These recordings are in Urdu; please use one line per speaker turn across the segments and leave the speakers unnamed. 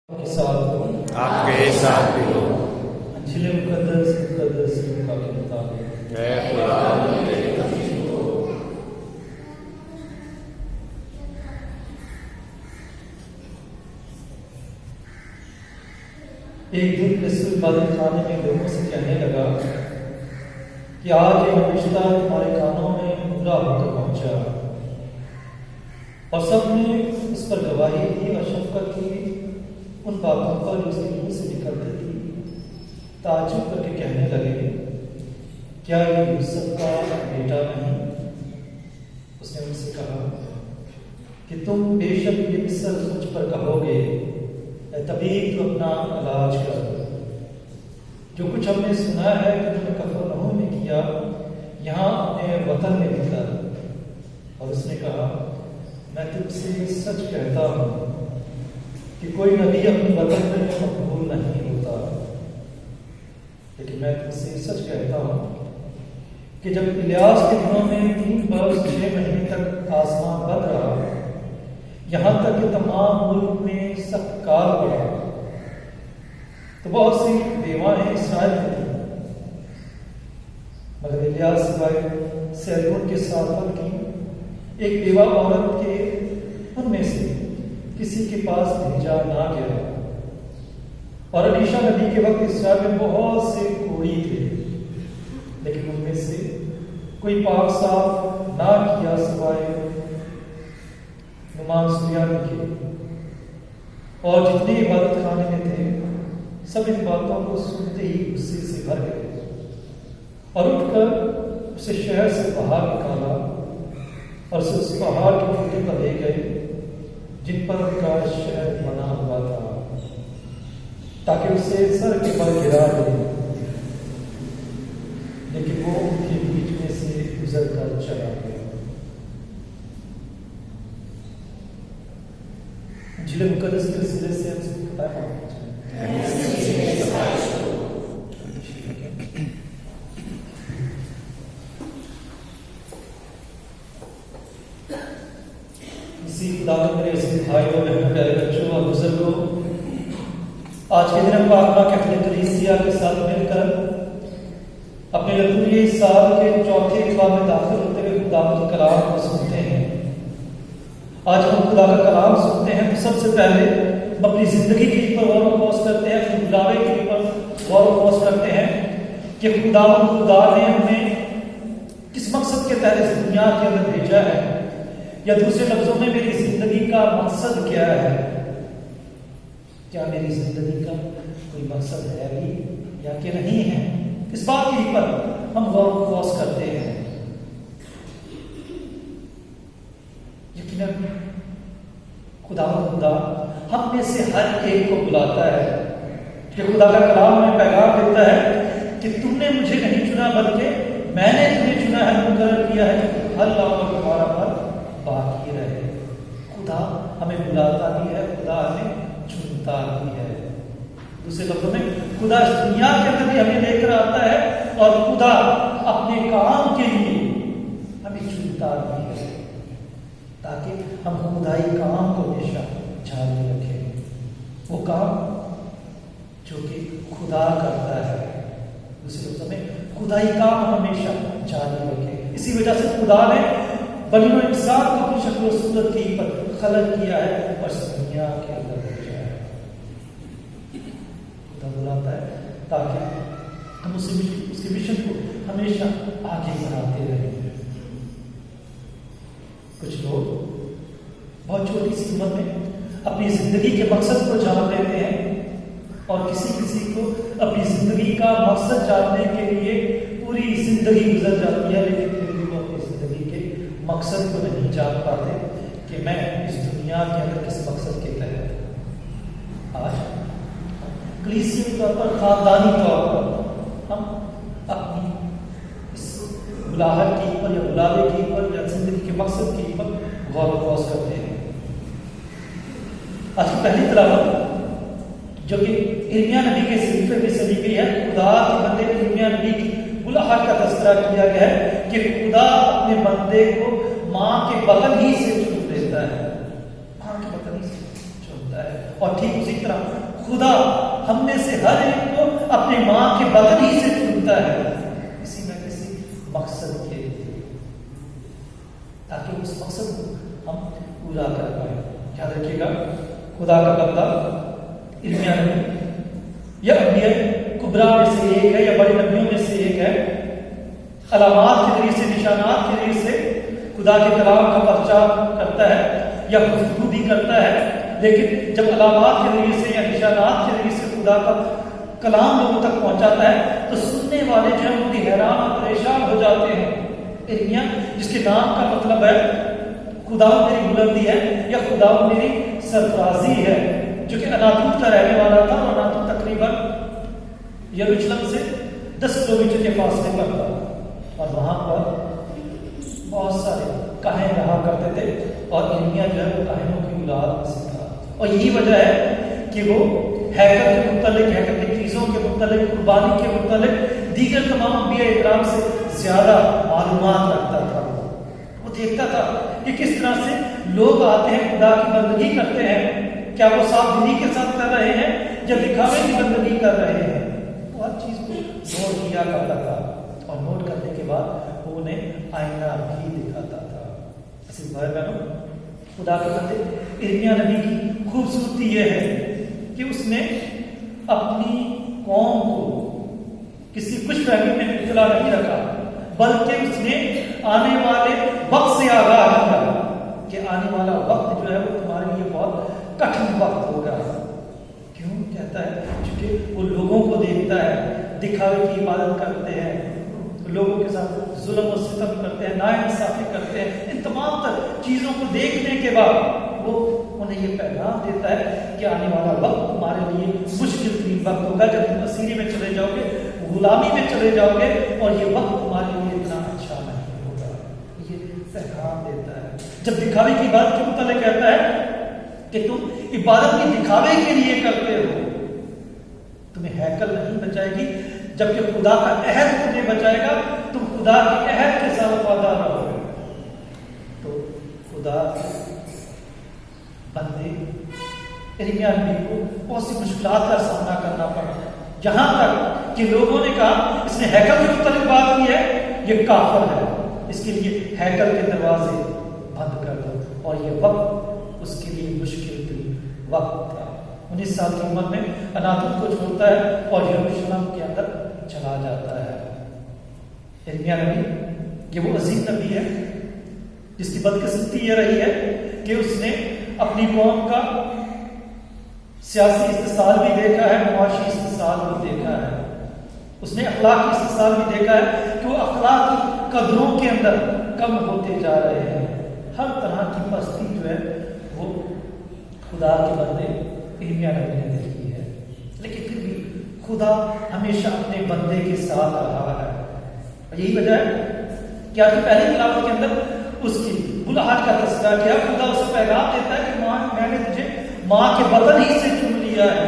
کے ساتھ ہو،
آپ کے ساتھ بھی ہو۔
انجیل مقدس لوکا کے مطابق۔
اے خدا تیری تقدیر ہو۔
ایک دن رسول عبادت خانے میں لوگوں سے کہنے لگا کہ آج یہ نوشتہ تمہارے کانوں میں پورا ہو کر پہنچا، اور سب نے اس پر گواہی دی اور شفقت کی ان باتوں پر جو اس کے منہ سے نکلتی تھی۔ تعجب کر کے کہنے لگے، کیا یہ یوسف کا بیٹا نہیں؟ اس نے ان سے کہا کہ تم بے شک یہ مصر مجھ پر کہو گے، اے طبیب تو اپنا علاج کر۔ جو کچھ ہم نے سنا ہے کہ تم نے کفرنہوم میں کیا، یہاں اپنے وطن میں بھی کر۔ اور اس نے کہا، میں تم سے سچ کہتا ہوں کہ کوئی نبی اپنے وطن میں مقبول نہیں ہوتا۔ لیکن میں تم سے سچ کہتا ہوں کہ جب الیاس کے دنوں میں 3 برس 6 مہینے تک آسمان بند رہا، یہاں تک کہ تمام ملک میں سخت کال پڑا، تو بہت سی بیواہیں اسرائیل میں تھیں، مگر الیاس سوائے سیدون کے ساتھ کی ایک بیوہ عورت کے ان میں سے کسی کے پاس بھیجا نہ گیا۔ اور علیشا نبی کے وقت اسرائیل میں بہت سے کوڑی تھے، لیکن ان میں سے کوئی پاک صاف نہ کیا سوائے نعمان سریانی کے۔ اور جتنے عبادت خانے میں تھے سب ان باتوں کو سنتے ہی غصے سے بھر گئے، اور اٹھ کر اسے شہر سے باہر نکالا اور اسے اس پہاڑ کی چوٹی پر لے گئے جن پر ان کا شہر بنا ہوا تھا، تاکہ اسے سر کے بل گرا دے، لیکن وہ ان کے بیچ میں سے گزر کر چلا گیا۔ انجیل مقدس کے سلسلے سے ہم سے بتایا میرے عزیز بھائیوں بہنوں پیارے بچوں اور بزرگوں، آج کے دن ہم پاک کیتھولک کلیسیا کے ساتھ مل کر اپنے لطوری سال کے چوتھے اتوار میں داخل ہوتے ہوئے خدا کے کلام کو سنتے ہیں۔ آج ہم خدا کا کلام سنتے ہیں تو سب سے پہلے ہم اپنی زندگی کے اوپر غور و خوض کرتے ہیں، اپنے بلاوے کے اوپر غور و خوض کرتے ہیں کہ خدا نے ہمیں کس مقصد کے تحت اس دنیا کے اندر بھیجا ہے، یا دوسرے لفظوں میں میری زندگی کا مقصد کیا ہے۔ کیا میری زندگی کا کوئی مقصد ہے بھی یا کہ نہیں ہے؟ اس بات کے اوپر ہم غور و خوض کرتے ہیں۔ یقیناً خدا ہم میں سے ہر ایک کو بلاتا ہے، کہ خدا کا کلام میں پیغام دیتا ہے کہ تم نے مجھے نہیں چنا بلکہ میں نے تمہیں چنا ہے، مقرر کیا ہے کہ ہر لوگ تمہارا پر باقی رہے۔ خدا ہمیں بلاتا بھی ہے، خدا ہمیں چنتا بھی ہے۔ دوسرے لفظوں میں خدا اس دنیا کے اندر بھی ہمیں لے کر آتا ہے، اور خدا اپنے کام کے لیے ہمیں چنتا بھی ہے، تاکہ ہم خدائی کام کو ہمیشہ جاری رکھیں، وہ کام جو کہ خدا کرتا ہے۔ دوسرے لفظوں میں خدائی کام ہمیشہ جاری رکھیں۔ اسی وجہ سے خدا نے بنی و انسان کو اپنی شکل و صورت کے اوپر خلق کیا ہے اور اس دنیا کے اندر بھیجا ہے۔ خدا بلاتا ہے تاکہ ہم اس کے مشن کو ہمیشہ آگے بڑھاتے رہیں۔ کچھ لوگ بہت چھوٹی سی عمر میں اپنی زندگی کے مقصد کو جان لیتے ہیں، اور کسی کو اپنی زندگی کا مقصد جاننے کے لیے پوری زندگی گزر جاتی ہے، لیکن مقصد کو نہیں جان پاتے کہ میں اس دنیا کے اندر کس مقصد کے تحت۔ آج کلیسیائی طور پر، خاندانی طور پر ہم اپنی اس بلاہٹ کے اوپر یا بلاوے کے اوپر یا زندگی کے مقصد کے اوپر غور و خوض کرتے ہیں۔ آج کی پہلی تلاوت جو کہ ارمیا نبی کے صحیفے میں سے لی گئی ہے، خدا کے بندے ارمیا نبی کی بلاہٹ کا تذکرہ کیا گیا ہے کہ خدا اپنے بندے کو ماں کے بطن ہی سے چن لیتا ہے، ماں کے بطن ہی سے چنتا ہے، اور ٹھیک اسی طرح خدا ہم میں سے ہر ایک کو اپنے ماں کے بدن ہی سے چنتا ہے کسی نہ کسی مقصد کے لیے، تاکہ اس مقصد کو ہم پورا کر پائیں۔ یاد رکھیے گا، خدا کا بندہ ارمیا نبی یا انبیاء کبریٰ میں سے ایک ہے یا بڑے نبیوں میں سے ایک ہے، علامات کے ذریعے سے، نشانات کے ذریعے سے خدا کے کلام کا پرچار کرتا ہے یا گفتگو بھی کرتا ہے، لیکن جب علامات کے ذریعے سے یا نشانات کے ذریعے سے خدا کا کلام لوگوں تک پہنچاتا ہے تو سننے والے جو ہیں وہ بھی حیران اور پریشان ہو جاتے ہیں۔ ارمیا جس کے نام کا مطلب ہے خدا میری بلندی ہے یا خدا میری سرفرازی ہے، جو کہ اناتوت کا رہنے والا تھا، اور اناتوت تقریباً یروشلم سے 10 کلومیٹر کے فاصلے پر تھا، اور وہاں پر بہت سارے کاہن رہا کرتے تھے، اور ارمیا جو ہے وہ کاہنوں کی اولاد میں سے تھا، اور یہی وجہ ہے کہ وہ ہیکل کے متعلق، ہیکل کی چیزوں کے متعلق، قربانی کے متعلق دیگر تمام انبیاء اکرام سے زیادہ معلومات رکھتا تھا۔ وہ دیکھتا تھا کہ کس طرح سے لوگ آتے ہیں، خدا کی بندگی کرتے ہیں، کیا وہ صاف دلی کے ساتھ کر رہے ہیں یا دکھاوے کی بندگی کر رہے ہیں۔ وہ ہر چیز کو نوٹ کیا کرتا تھا، اور نوٹ کرنے کے بعد وہ انہیں آئینہ بھی دکھاتا تھا۔ اسی بھائی بہنوں، خدا کے بندے ارمیا نبی کی خوبصورتی یہ ہے کہ اس نے اپنی قوم کو کسی خوش فہمی میں مبتلا نہیں رکھا، بلکہ اس نے آنے والے وقت سے آگاہ کیا کہ آنے والا وقت جو ہے وہ تمہارے لیے بہت کٹھن وقت ہوگا۔ کیوں کہتا ہے؟ کیونکہ وہ لوگوں کو دیکھتا ہے، دکھاوے کی عبادت کرتے ہیں، لوگوں کے ساتھ ظلم و ستم کرتے ہیں، ناانصافی کرتے ہیں، ان تمام تر چیزوں کو دیکھنے کے بعد وہ انہیں یہ پیغام دیتا ہے کہ آنے والا وقت تمہارے لیے مشکل ترین وقت ہوگا، جب تم اسیری میں چلے جاؤ گے، غلامی میں چلے جاؤ گے، اور یہ وقت تمہارے لیے اتنا اچھا نہیں ہوگا۔ یہ پیغام دیتا ہے۔ جب دکھاوے کی بات کے متعلق کہتا ہے کہ تم عبادت کی دکھاوے کے لیے کرتے ہو، تمہیں ہیکل نہیں بچائے گی، جبکہ خدا کا عہد تمہیں بچائے گا، تم خدا کے عہد کے ساتھ وفادار رہو گے۔ تو خدا بندے ارمیا نبی کو بہت سی مشکلات کا سامنا کرنا پڑا، یہاں تک کہ لوگوں نے کہا اس نے ہیکل کے متعلق بات کی ہے، یہ کافر ہے، اس کے لیے ہیکل کے دروازے بند کر دو، اور یہ وقت اس کے لیے مشکل ترین وقت تھا۔ 19 سال کی عمر میں اناتوت کو چھوڑتا ہے اور یروشلم کے اندر چلا جاتا ہے۔ ارمیا نبی یہ وہ عظیم نبی ہے جس کی بدقسمتی یہ رہی ہے کہ اس نے اپنی قوم کا سیاسی استحصال بھی دیکھا ہے، معاشی استحصال بھی دیکھا ہے، اس نے اخلاقی استحصال بھی دیکھا ہے کہ وہ اخلاقی قدروں کے اندر کم ہوتے جا رہے ہیں۔ ہر طرح کی پستی جو ہے وہ خدا کے بندے ارمیا نبی نے دیکھی ہے، لیکن پھر بھی خدا ہمیشہ اپنے بندے کے ساتھ رہا ہے، اور یہی وجہ ہے کہ آج کی پہلی تلاوت کے اندر اس کی بلاہٹ کا تذکرہ کیا۔ خدا اسے پیغام دیتا ہے کہ میں نے تجھے ماں کے بدن ہی سے چن لیا ہے،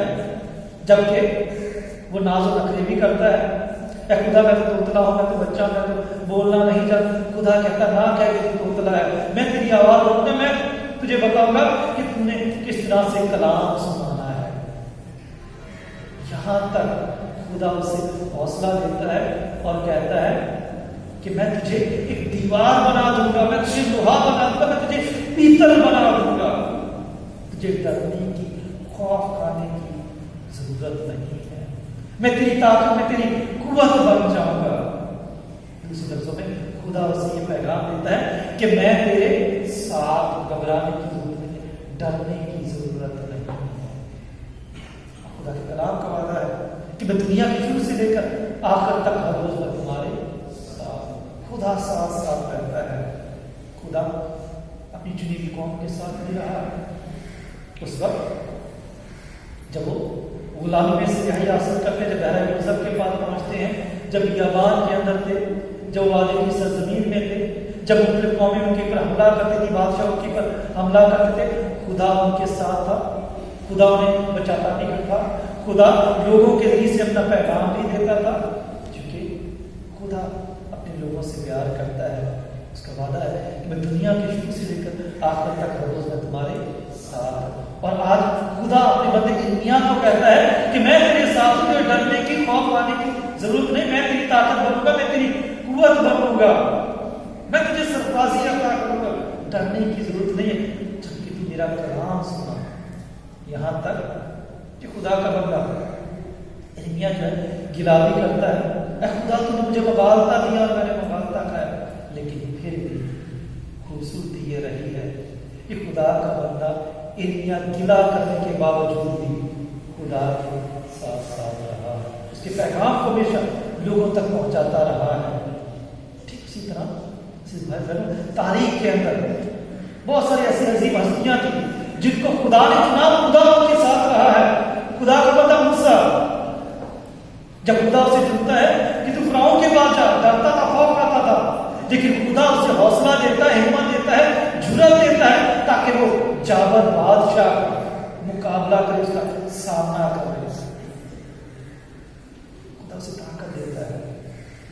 جبکہ وہ ناز و نخرے بھی کرتا ہے، اے خدا میں تو توتلا ہوں، میں تو بچہ، میں تو بولنا نہیں جانتا۔ خدا کہتا نہ کہہ کہ تو توتلا ہے، میں تیری آواز روکنا، میں تجھے بتاؤں گا کہ تم نے کس طرح سے کلام سنانا ہے۔ یہاں تک خدا اسے حوصلہ دیتا ہے اور کہتا ہے کہ میں تجھے ایک دیوار بنا دوں گا، میں تجھے لوہا بنا دوں گا، میں تجھے پیتل بنا دوں گا، تجھے ڈرنے کی، خوف کھانے کی ضرورت نہیں ہے، میں تیری طاقت، میں تیری قوت بن جاؤں گا۔ دوسرے لفظوں میں خدا اسے یہ پیغام دیتا ہے کہ میں تیرے ساتھ، گھبرانے کی ضرورت نہیں، ڈرنے کی ضرورت نہیں ہے۔ خدا کے کلام کا وعدہ ہے کہ میں دنیا کے شروع سے لے کر آخر تک ہر روز میں تمہارے ساتھ، خدا ساتھ ساتھ رہتا ہے۔ خدا اپنی چنی ہوئی قوم کے ساتھ بھی رہا ہے۔ اس وقت جب وہ غلامی میں سے رہائی حاصل کرتے، جب بحیرہ یوسف کے پاس پہنچتے ہیں، جب بیابان کے اندر تھے، جب وادی کی سرزمین میں تھے، جب مختلف قومیں ان کے اوپر حملہ کرتی تھی، بادشاہ ان کے اوپر حملہ کرتے تھے، خدا ان کے ساتھ تھا، خدا انہیں بچاتا نہیں تھا، خدا لوگوں کے ذریعے سے اپنا پیغام بھی دیتا تھا، کیونکہ خدا اپنے لوگوں سے پیار کرتا ہے۔ اس کا وعدہ ہے کہ میں دنیا کے شروع سے لے کر آخر تک ہر روز میں تمہارے ساتھ اور آج خدا اپنے بندے ارمیا کو کہتا ہے کہ میں تیرے ساتھ ہوں، ڈرنے کی خوف آنے کی ضرورت نہیں، میں تیری طاقت بنوں گا، میں تیری قوت بنوں گا، میں تجھے سرفرازی عطا کروں گا، ڈرنے کی ضرورت نہیں ہے جبکہ تو میرا کلام سنا۔ یہاں تک کہ خدا کا بندہ ارمیا جو ہے گلا بھی کرتا ہے، اے خدا تو نے مجھے مغالطہ دیا اور میں نے مغالطہ کھایا، لیکن پھر بھی خوبصورتی یہ رہی ہے کہ خدا کا بندہ ارمیا گلا کرنے کے باوجود بھی خدا کے ساتھ ساتھ رہا، اس کے پیغام کو ہمیشہ لوگوں تک پہنچاتا رہا ہے۔ ٹھیک اسی طرح تاریخ کے اندر بہت ساری ایسی عظیم ہستیاں تھیں جن کو خدا نے چنا، خدا ان کے ساتھ رہا ہے۔ خدا کا بندہ موسیٰ، جب خدا اسے چنتا ہے کہ تو فرعون کے پاس جا، ڈرتا تھا، خوف کھاتا تھا، لیکن خدا اسے حوصلہ دیتا ہے، ہمت دیتا ہے، جرأت دیتا ہے تاکہ وہ جابر بادشاہ کا مقابلہ کرے، اس کا سامنا کرے۔ خدا اسے طاقت دیتا ہے۔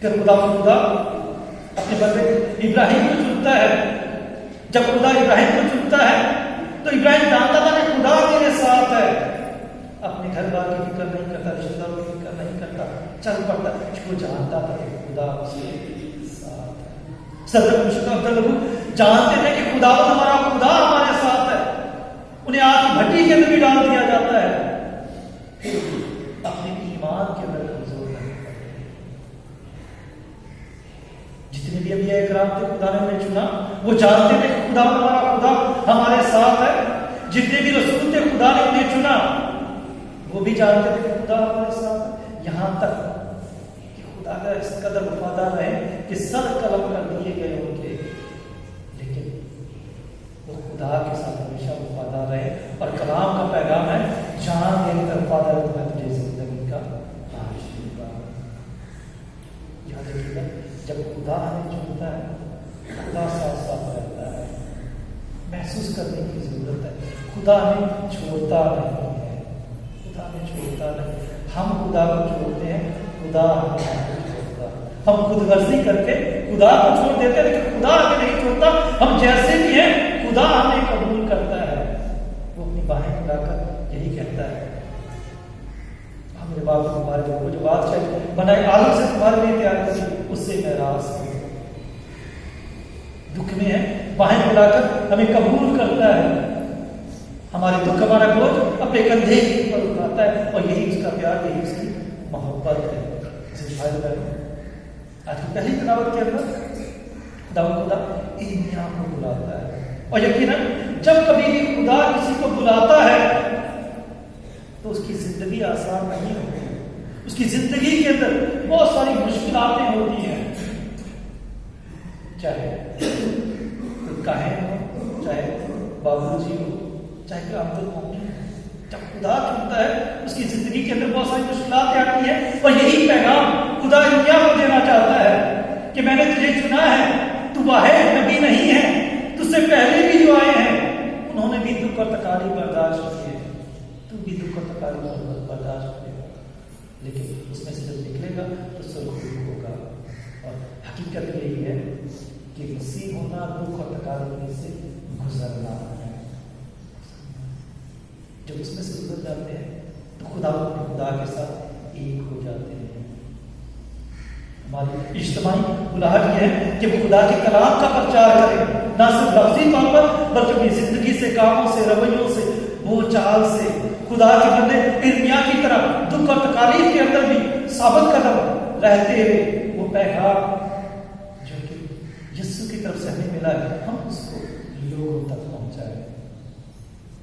پھر خدا اپنے بندے ابراہیم کو چنتا ہے۔ جب خدا ابراہیم کو چنتا ہے تو ابراہیم جانتا تھا کہ خدا میرے ساتھ ہے، اپنے گھر بار کی فکر نہیں کرتا، رشتہ داروں کی فکر نہیں کرتا، چل پڑتا، وہ جانتا تھا کہ خدا اس کے ساتھ ہے۔ صدر مشکل جانتے تھے کہ خدا ہمارا خدا ہمارے ساتھ ہے، انہیں آگ کی بھٹی کے اندر بھی ڈال دیا جاتا ہے، پھر اپنے ایمان کے اندر کمزور نہیں پڑتے۔ جتنے بھی انبیاء کرام تھے خدا نے انہیں چنا، وہ جانتے تھے کہ خدا ہمارا خدا ہمارے ساتھ ہے۔ جتنے بھی رسول تھے خدا نے انہیں چنا، وہ بھی جانتے تھے کہ خدا ہمارے ساتھ ہے، یہاں تک کہ خدا کا اس قدر وفادار رہے کہ سر قلم کر دیے گئے ان کے، لیکن وہ خدا کے ساتھ ہمیشہ وفادار رہے۔ اور کلام کا پیغام ہے جان دے کر وفادار رہنا تجھے زندگی کا تاج دوں گا۔ یاد رکھیے گا جب خدا ہمیں چنتا ہے، خدا ساتھ ساتھ رہتا ہے۔ محسوس کرنے کی ضرورت ہے، خدا ہمیں چھوڑتا نہیں ہے، خدا ہمیں چھوڑتا نہیں، ہم خدا کو چھوڑتے ہیں، خدا ہمیں نہیں چھوڑتا۔ ہم خود غرضی کر کے خدا کو چھوڑ دیتے ہیں، لیکن خدا ہمیں نہیں چھوڑتا۔ ہم جیسے بھی ہیں خدا ہمیں قبول کرتا ہے، وہ اپنی باہیں پھیلا کر یہی کہتا ہے، ہمارے باپ تمہارے وہ جو بادشاہ بنائے عالم سے تمہارے لیے تیار کری، اس سے میں راز ہوں۔ دکھ میں ہے باہیں پھیلا کر ہمیں قبول کرتا ہے، ہمارے دکھ ہمارا بوجھ اپنے کندھے کے اوپر اٹھاتا ہے، اور یہی اس کا پیار، یہی اس کی محبت ہے۔ آج کی پہلی تلاوت کے اندر خدا ارمیا کو بلاتا ہے، اور یقیناً جب کبھی بھی خدا کسی کو بلاتا ہے تو اس کی زندگی آسان نہیں ہوتی، اس کی زندگی کے اندر بہت ساری مشکلاتیں ہوتی ہیں، چاہے کوئی کاہن ہو، چاہے بابو جی ہو، چاہے کوئی عبد المومن ہو۔ جب خدا چنتا ہے اس کی زندگی کے اندر بہت ساری مشکلات آتی ہیں، اور یہی پیغام خدا ارمیا کو دینا چاہتا ہے کہ میں نے تجھے چنا ہے، تو واحد نبی نہیں ہے، تجھ سے پہلے بھی جو آئے ہیں انہوں نے بھی دکھ اور تکالیف برداشت کیے، تو بھی دکھ اور تکالیف برداشت کرے گا، لیکن اس میں سے جب نکلے گا تو سرخروب ہوگا۔ اور حقیقت یہی ہے کہ مسیح ہونا دکھ اور تکالیف سے گزرنا ہے۔ جب اس میں سے گزر جاتے ہیں تو خدا کے ساتھ ایک ہو جاتے ہیں۔ ہماری اجتماعی بلاہٹ یہ ہے کہ وہ خدا کے کلام کا پرچار کریں، نہ صرف لفظی طور پر بلکہ اپنی زندگی سے، کاموں سے، رویوں سے، بول چال سے خدا کے بندے ارمیا کی طرح دکھ اور تکالیف کے اندر بھی ثابت قدم رہتے ہوئے وہ پیغام جو کہ یسوع کی طرف سے ہمیں ملا ہے ہم اس کو لوگوں تک پہنچائیں۔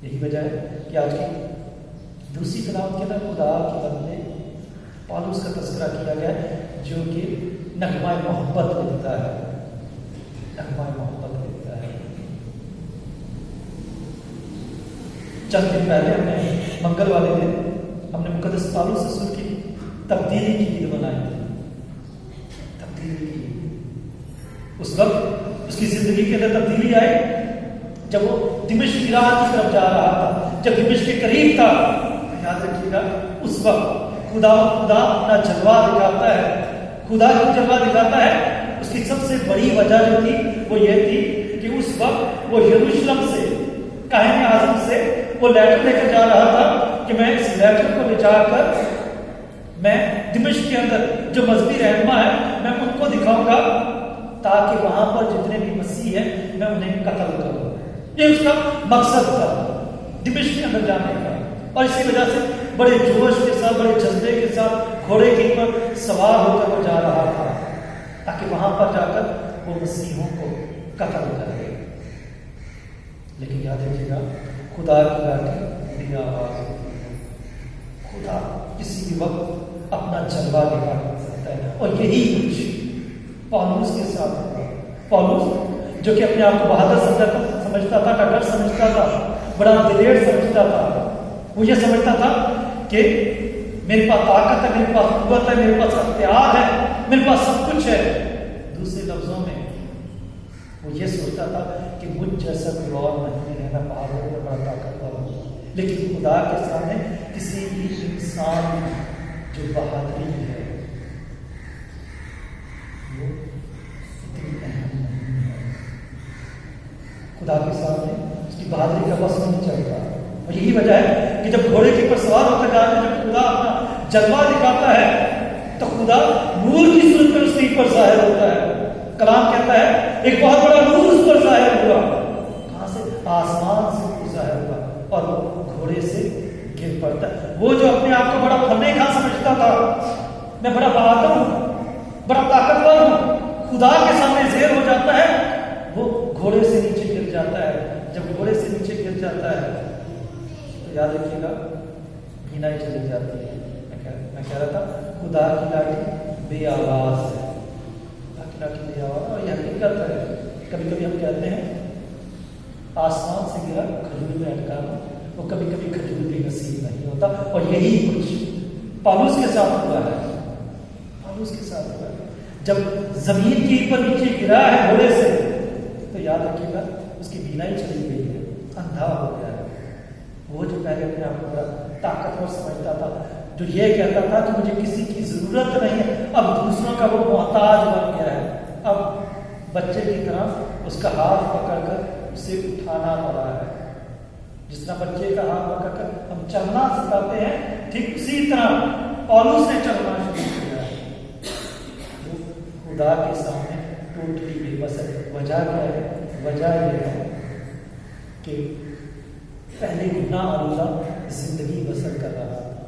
یہی وجہ ہے کہ آج کی دوسری تلاوت کے اندر خدا کے بندے پالوس کا تذکرہ کیا گیا ہے، جو کہ نغمہ محبت لکھتا ہے، نغمہ محبت لکھتا ہے۔ چند دن پہلے ہم نے منگل والے دن ہم نے مقدس پالوس رسول کی تبدیلی کی عید منائی تھی، تبدیلی کی۔ اس وقت اس کی زندگی کے اندر تبدیلی آئی جب وہ دمشق کی راہ کی طرف جا رہا تھا، جب دمشق کے قریب تھا۔ یاد رکھیے گا اس وقت خدا اپنا جلوہ دکھاتا ہے، خدا جو جلوہ دکھاتا ہے اس کی سب سے بڑی وجہ جو تھی وہ یہ تھی کہ اس وقت وہ یروشلم سے، کاہن اعظم سے وہ لیٹر لے کر جا رہا تھا کہ میں اس لیٹر کو لے جا کر میں دمشق کے اندر جو مذہبی رہنما ہے میں ان کو دکھاؤں گا تاکہ وہاں پر جتنے بھی مسیح ہیں میں انہیں قتل کروں. یہ اس کا مقصد تھا دمشق کے اندر جانے کا. اور اسی وجہ سے بڑے جوش کے ساتھ بڑے جذبے کے ساتھ گھوڑے کے اوپر سوار ہو کر وہ جا رہا تھا تاکہ وہاں پر جا کر وہ مسیحوں کو قتل کرے. لیکن یاد رکھیے گا خدا کی لاٹھی بھی آواز ہوتی ہے. خدا کسی بھی وقت اپنا جلوہ دکھا سکتا ہے اور یہی کچھ پولس کے ساتھ ہوا. پولس جو کہ اپنے آپ کو بہادر سمجھتا تھا, ڈاکٹر سمجھتا تھا, بڑا دلیر سمجھتا تھا, وہ یہ سمجھتا تھا کہ میرے پاس طاقت ہے, میرے پاس قوت ہے, میرے پاس اختیار ہے, میرے پاس سب کچھ ہے. دوسرے لفظوں میں وہ یہ سوچتا تھا کہ مجھ جیسا کوئی اور نہیں ہے, میں بہادر میں بڑا طاقتور ہوں. لیکن خدا کے سامنے کسی بھی انسان جو بہادری ہے وہ اتنی اہم نہیں ہے. خدا کے سامنے اس کی بہادری کا بس نہیں چلتا. اور یہی وجہ ہے کہ جب گھوڑے کے اوپر سوار ہو کر جاتے ہیں, جب خدا اپنا جلوہ دکھاتا ہے تو خدا نور کی صورت میں اس کے اوپر ظاہر ہوتا ہے. کلام کہتا ہے ایک بہت بڑا نور اس پر ظاہر ہوا. کہاں سے؟ آسمان سے ظاہر ہوا اور وہ گھوڑے سے گر پڑتا ہے. وہ جو اپنے آپ کو بڑا فنے خاں سمجھتا تھا, میں بڑا بہادر ہوں, بڑا طاقتور ہوں, خدا کے سامنے زیر ہو جاتا ہے, وہ گھوڑے سے نیچے گر جاتا ہے. جب گھوڑے سے نیچے گر جاتا ہے تو یاد رکھیے گا بینائی چلی جاتی ہے. میں کہہ رہا تھا خدا کی لاٹھی بے آواز ہے, لاٹھی بے آواز. اور یہ حقیقت ہے. کبھی کبھی ہم کہتے ہیں آسمان سے گرا کھجور میں اٹکانا, وہ کبھی کبھی کھجور بھی نصیب نہیں ہوتا. اور یہی کچھ پالوس کے ساتھ ہوا ہے. پالوس کے ساتھ ہوا ہے. جب زمین کے اوپر نیچے گرا ہے گھوڑے سے تو یاد رکھیے گا اس کی بینائی چلی گئی ہے, اندھا ہو گیا ہے. وہ جو پہلے اپنے آپ کو بڑا طاقتور سمجھتا تھا, جو یہ کہتا تھا کہ مجھے کسی کی ضرورت نہیں ہے, اب دوسروں کا وہ محتاج بن گیا ہے. اب بچے کی طرح اس کا ہاتھ پکڑ کر اسے اٹھانا پڑا ہے. جس طرح بچے کا ہاتھ پکڑ کر ہم چلنا سکھاتے ہیں, ٹھیک اسی طرح پولس نے چلنا شروع کیا ہے. خدا کے سامنے ٹوٹلی بے بس ہے. وجہ کیا ہے؟ وجہ یہ ہے کہ پہلے گناہ آلودہ زندگی بسر کر رہا تھا,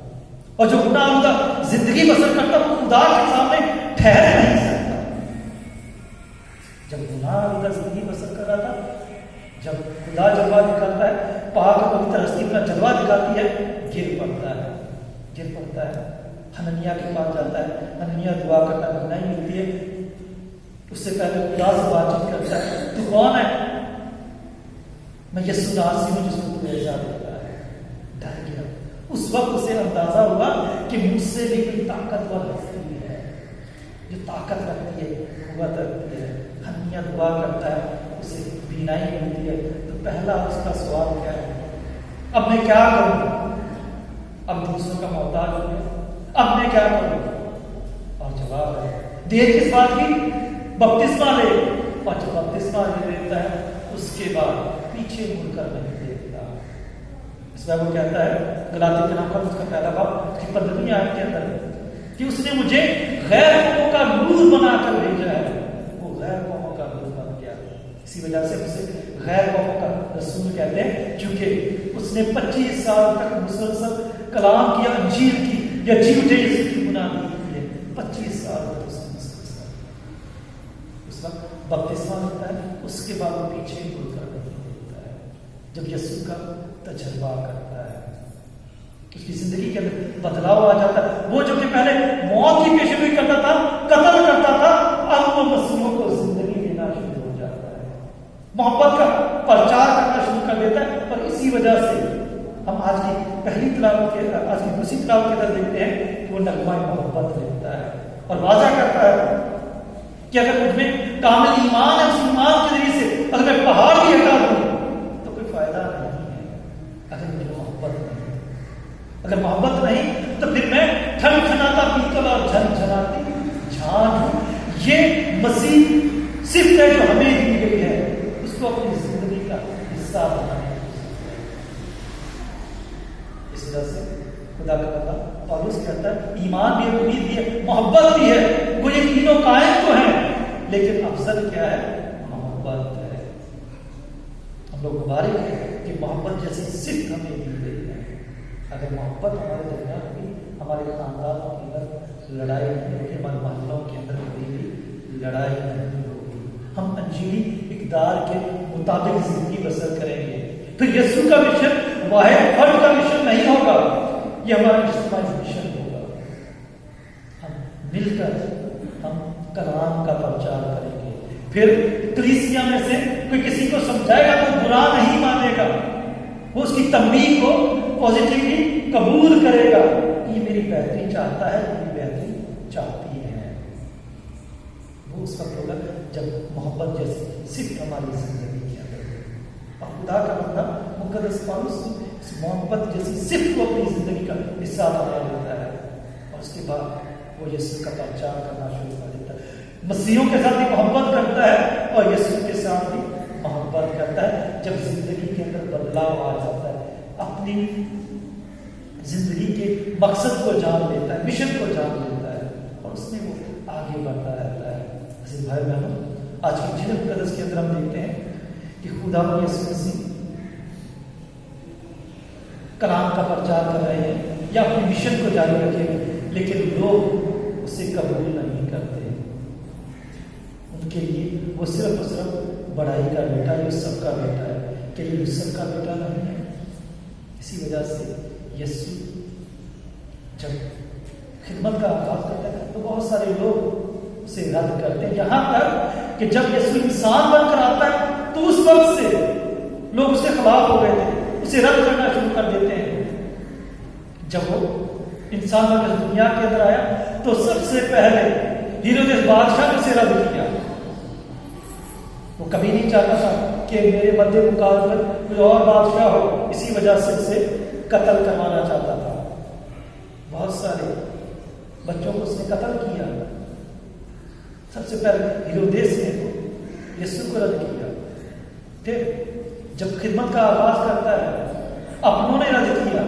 اور جو گناہ آلودہ زندگی بسر کرتا وہ خدا کے سامنے ٹھہر نہیں سکتا. جب گناہ آلودہ زندگی بسر کر رہا تھا, جب خدا جلوہ دکھاتا ہے, پاک و پوتر ہستی اپنا جلوہ دکھاتی ہے, گر پڑتا ہے. حننیہ کے پاس جاتا ہے, حننیہ دعا کرتا ہے, نہیں ملتی ہے. اس سے پہلے خدا سے بات چیت کرتا ہے, تو کون ہے؟ میں یسوع ناصری ہوں جس کو تو اعزاز دیتا ہے. ڈر گیا. اس وقت اسے اندازہ ہوا کہ مجھ سے بھی کوئی طاقتور ہستی ہے جو طاقت رکھتی ہے, قوت رکھتی ہے. حننیہ دعا کرتا ہے, اسے بینائی ملتی ہے. تو پہلا اس کا سوال کیا ہے؟ اب میں کیا کروں؟ اب دوسروں کا محتاج ہو گیا, اب میں کیا کروں؟ اور جواب ہے دیر کس بات کی؟ بپتسمہ لے. اور جب بپتسمہ لے لیتا ہے اس کے بعد پیچھے مڑ کر نہیں دیکھتا. اس میں وہ کہتا ہے غلاطی کے نام پر اس کا پہلا باب اس کی 15ویں آیت کے اندر کہ اس نے مجھے غیر قوموں کا نور بنا کر بھیجا ہے. وہ غیر قوموں کا نور بن گیا. اسی وجہ سے اسے غیر قوموں کا رسول کہتے ہیں, کیونکہ اس نے 25 سال تک مسلسل کلام کیا, انجیل کی یا جیوڈیز کی بنیاد کی ہے. 25 سال تک اس نے مسلسل اس وقت بپتسمہ لیتا ہے. اس کے بعد وہ پیچھے مڑ کر نہیں دیکھتا ہے. جب یسوع کا تجربہ کرتا ہے اس کی زندگی کے اندر بدلاؤ آ جاتا ہے. وہ جو کہ پہلے موت کی پیشگوئی کرتا تھا, قتل کرتا تھا, اب وہ مسیحوں کو زندگی دینا شروع ہو جاتا ہے, محبت کا پرچار کرنا شروع کر دیتا ہے. اور اسی وجہ سے ہم آج کی پہلی تلاوت کے آج کی دوسری تلاوت کے اندر دیکھتے ہیں کہ وہ نغمہ محبت لیتا ہے اور واضح کرتا ہے کہ اگر مجھ میں کامل ایمان ہے, اس ایمان کے ذریعے سے اگر میں پہاڑ بھی ہٹا دوں تو کوئی فائدہ نہیں ہے. اگر مجھے محبت نہیں, اگر محبت نہیں تو پھر میں ٹھنٹھناتا پیتل اور جھنجھناتی جھان ہوں. یہ مسیح صرف ہے جو ہمیں دی گئی ہے, اس کو اپنی زندگی کا حصہ بنانے. وجہ سے خدا کا بندہ پالوس کہتا ہے ایمان بھی ہے، امید بھی ہے، محبت بھی ہے، وہ یہ تینوں قائم تو ہیں، لیکن افضل کیا ہے؟ محبت ہے۔ ہم لوگ مبارک ہیں کہ محبت جیسی صفت ہمیں دی گئی ہے۔ اگر محبت ہمارے درمیان ہوگی، ہمارے خاندانوں کے اندر لڑائی نہیں ہوگی، ہمارے محلوں کے اندر کبھی بھی لڑائی نہیں ہوگی، ہم انجیلی اقدار کے مطابق زندگی بسر کریں گے۔ پھر یسوع کا مشن واحد فرد کا مشن نہیں ہوگا، یہ ہمارا اجتماعی مشن ہوگا۔ ہم مل کر ہم کلام کا پرچار کریں گے۔ پھر کلیسیا میں سے کوئی کسی کو سمجھائے گا تو برا نہیں مانے گا، وہ اس کی تنبیہ کو پازیٹیولی قبول کرے گا۔ یہ میری بہتری چاہتا ہے، میری بہتری چاہتی ہے۔ وہ اس وقت ہوگا جب محبت جیسی صرف ہماری زندگی کے اندر ہو۔ اور خدا کا بندہ مقدس پالوس اس محبت جیسی صرف کو اپنی زندگی کا حصہ بنا لیتا ہے، اور اس کے بعد وہ یسوع کا پرچار کرنا شروع کر دیتا ہے۔ مسیحوں کے ساتھ بھی محبت کرتا ہے اور یسوع کے ساتھ بھی محبت کرتا ہے۔ جب زندگی کے اندر بدلاؤ آ جاتا ہے، اپنی زندگی کے مقصد کو جان لیتا ہے، مشن کو جان لیتا ہے، اور اس میں وہ آگے بڑھتا رہتا ہے۔ عزیز بھائی بہنوں، آج کی انجیل مقدس کے اندر ہم دیکھتے ہیں کہ خدا یسوع مسیح کلام کا پرچار کر رہے ہیں یا اپنے مشن کو جاری رکھیں، لیکن لوگ اسے قبول نہیں کرتے۔ ان کے لیے وہ صرف اور صرف بڑائی کا بیٹا، یوسف کا بیٹا ہے، کہ یہ یوسف کا بیٹا نہیں ہے۔ اسی وجہ سے یسوع جب خدمت کا آغاز کرتا ہے تو بہت سارے لوگ اسے رد کرتے ہیں، یہاں تک کہ جب یسوع انسان بن کر آتا ہے تو اس وقت سے لوگ اس کے خلاف ہو گئے تھے، اسے رد کرنا شروع کر دیتے ہیں۔ جب وہ انسان بن کر دنیا کے اندر آیا تو سب سے پہلے ہیرودیس بادشاہ نے اسے رد کیا۔ وہ کبھی نہیں چاہتا تھا کہ میرے مد مقابل کوئی اور بادشاہ ہو، اسی وجہ سے اسے قتل کروانا چاہتا تھا۔ بہت سارے بچوں کو اس نے قتل کیا۔ سب سے پہلے ہیرودیس نے یسوع کو رد کیا۔ پھر جب خدمت کا آغاز کرتا ہے، اپنوں نے رد کیا،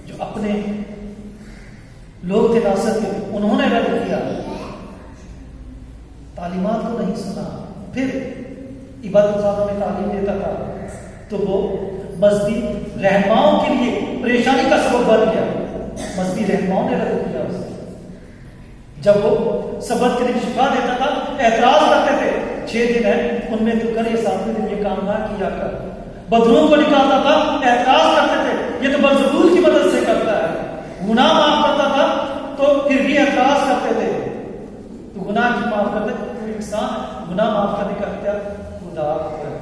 جو اپنے لوگ تھے ناصرت کے، انہوں نے رد کیا، تعلیمات کو نہیں سنا۔ پھر عبادت صاحب میں تعلیم دیتا تھا تو وہ مذہبی رہنماؤں کے لیے پریشانی کا سبب بن گیا، مذہبی رہنماؤں نے رد کیا اسے۔ جب وہ سبت کے لیے شفا دیتا تھا، اعتراض کرتے تھے 6 دن ہے ان میں تو کر، یہ 7ویں دن یہ کام نہ کیا کر۔ بدروؤں کو نکالتا تھا، اعتراض کرتے تھے یہ تو بلزبول کی مدد سے کرتا ہے۔ گناہ معاف کرتا تھا تو پھر بھی اعتراض کرتے تھے، تو گناہ کی معاف کرتے تو انسان گناہ معاف کرنے کا اختیار خدا کو ہے۔